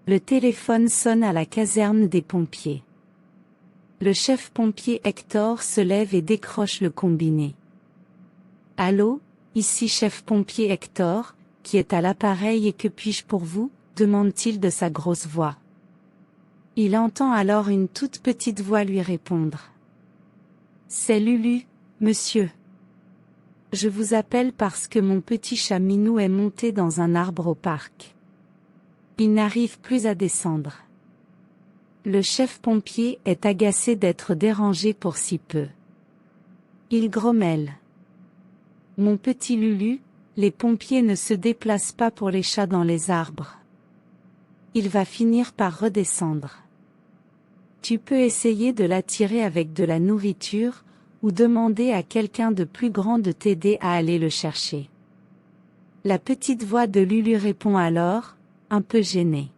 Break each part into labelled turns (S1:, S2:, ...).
S1: Le téléphone sonne à la caserne des pompiers. Le chef pompier Hector se lève et décroche le combiné. Allô, ici chef pompier Hector, qui est à l'appareil et que puis-je pour vous, demande-t-il de sa grosse voix. Il entend alors une toute petite voix lui répondre. C'est Lulu, monsieur. Je vous appelle parce que mon petit chat Minou est monté dans un arbre au parc. Il n'arrive plus à descendre. Le chef pompier est agacé d'être dérangé pour si peu. Il grommelle. Mon petit Lulu, les pompiers ne se déplacent pas pour les chats dans les arbres. Il va finir par redescendre. Tu peux essayer de l'attirer avec de la nourriture, ou demander à quelqu'un de plus grand de t'aider à aller le chercher. La petite voix de Lulu répond alors, un peu gênée.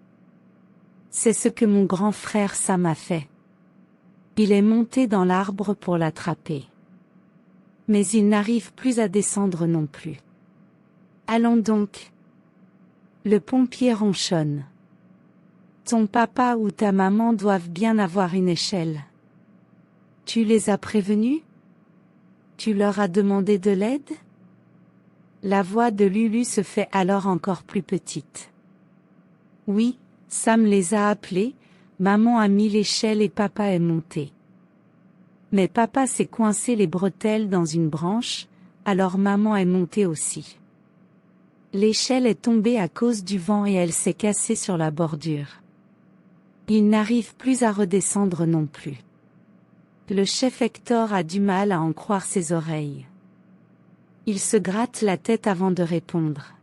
S1: C'est ce que mon grand frère Sam a fait. Il est monté dans l'arbre pour l'attraper. Mais il n'arrive plus à descendre non plus. Allons donc. Le pompier ronchonne. Ton papa ou ta maman doivent bien avoir une échelle. Tu les as prévenus? Tu leur as demandé de l'aide? La voix de Lulu se fait alors encore plus petite. Oui, Sam les a appelés, maman a mis l'échelle et papa est monté. Mais papa s'est coincé les bretelles dans une branche, alors maman est montée aussi. L'échelle est tombée à cause du vent et elle s'est cassée sur la bordure. Il n'arrive plus à redescendre non plus. Le chef Hector a du mal à en croire ses oreilles. Il se gratte la tête avant de répondre.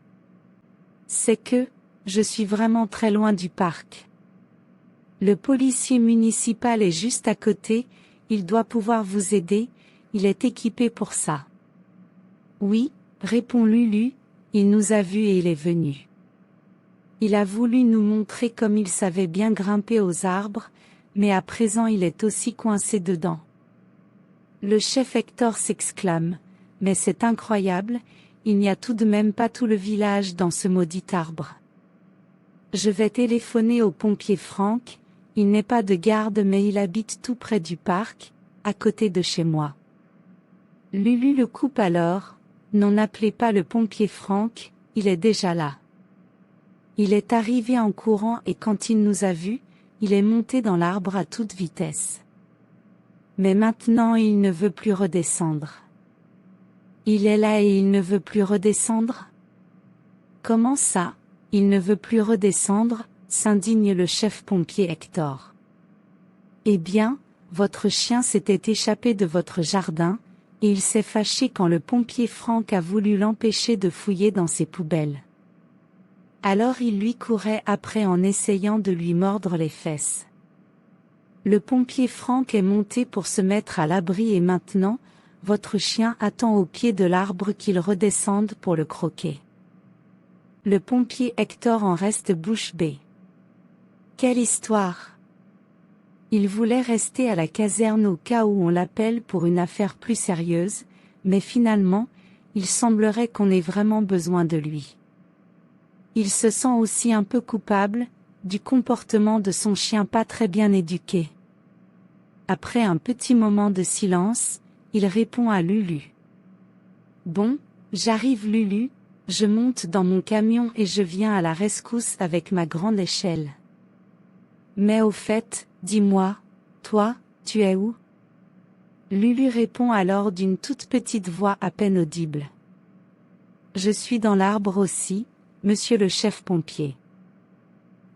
S1: C'est que, je suis vraiment très loin du parc. Le policier municipal est juste à côté, il doit pouvoir vous aider, il est équipé pour ça. Oui, répond Lulu, il nous a vus et il est venu. Il a voulu nous montrer comme il savait bien grimper aux arbres, mais à présent il est aussi coincé dedans. Le chef Hector s'exclame, mais c'est incroyable, il n'y a tout de même pas tout le village dans ce maudit arbre. Je vais téléphoner au pompier Franck, il n'est pas de garde mais il habite tout près du parc, à côté de chez moi. Lulu le coupe alors, non n'appelez pas le pompier Franck, il est déjà là. Il est arrivé en courant et quand il nous a vus, il est monté dans l'arbre à toute vitesse. Mais maintenant il ne veut plus redescendre. Il est là et il ne veut plus redescendre? Comment ça, il ne veut plus redescendre, s'indigne le chef pompier Hector. Eh bien, votre chien s'était échappé de votre jardin, et il s'est fâché quand le pompier Franck a voulu l'empêcher de fouiller dans ses poubelles. Alors il lui courait après en essayant de lui mordre les fesses. Le pompier Franck est monté pour se mettre à l'abri et maintenant, votre chien attend au pied de l'arbre qu'il redescende pour le croquer. Le pompier Hector en reste bouche bée. Quelle histoire! Il voulait rester à la caserne au cas où on l'appelle pour une affaire plus sérieuse, mais finalement, il semblerait qu'on ait vraiment besoin de lui. Il se sent aussi un peu coupable, du comportement de son chien pas très bien éduqué. Après un petit moment de silence, il répond à Lulu. Bon, j'arrive Lulu, je monte dans mon camion et je viens à la rescousse avec ma grande échelle. Mais au fait, dis-moi, toi, tu es où? Lulu répond alors d'une toute petite voix à peine audible. Je suis dans l'arbre aussi, monsieur le chef pompier.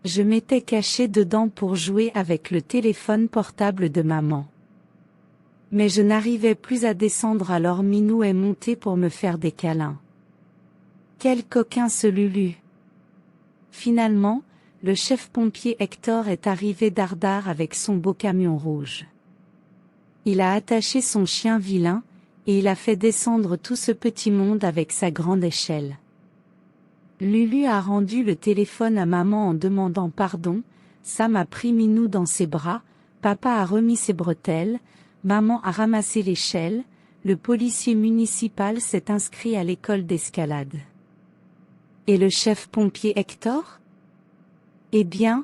S1: Je m'étais caché dedans pour jouer avec le téléphone portable de maman. Mais je n'arrivais plus à descendre alors Minou est monté pour me faire des câlins. Quel coquin ce Lulu! Finalement, le chef pompier Hector est arrivé dardard avec son beau camion rouge. Il a attaché son chien vilain, et il a fait descendre tout ce petit monde avec sa grande échelle. Lulu a rendu le téléphone à maman en demandant pardon, Sam a pris Minou dans ses bras, papa a remis ses bretelles, maman a ramassé l'échelle, le policier municipal s'est inscrit à l'école d'escalade. Et le chef pompier Hector? Eh bien,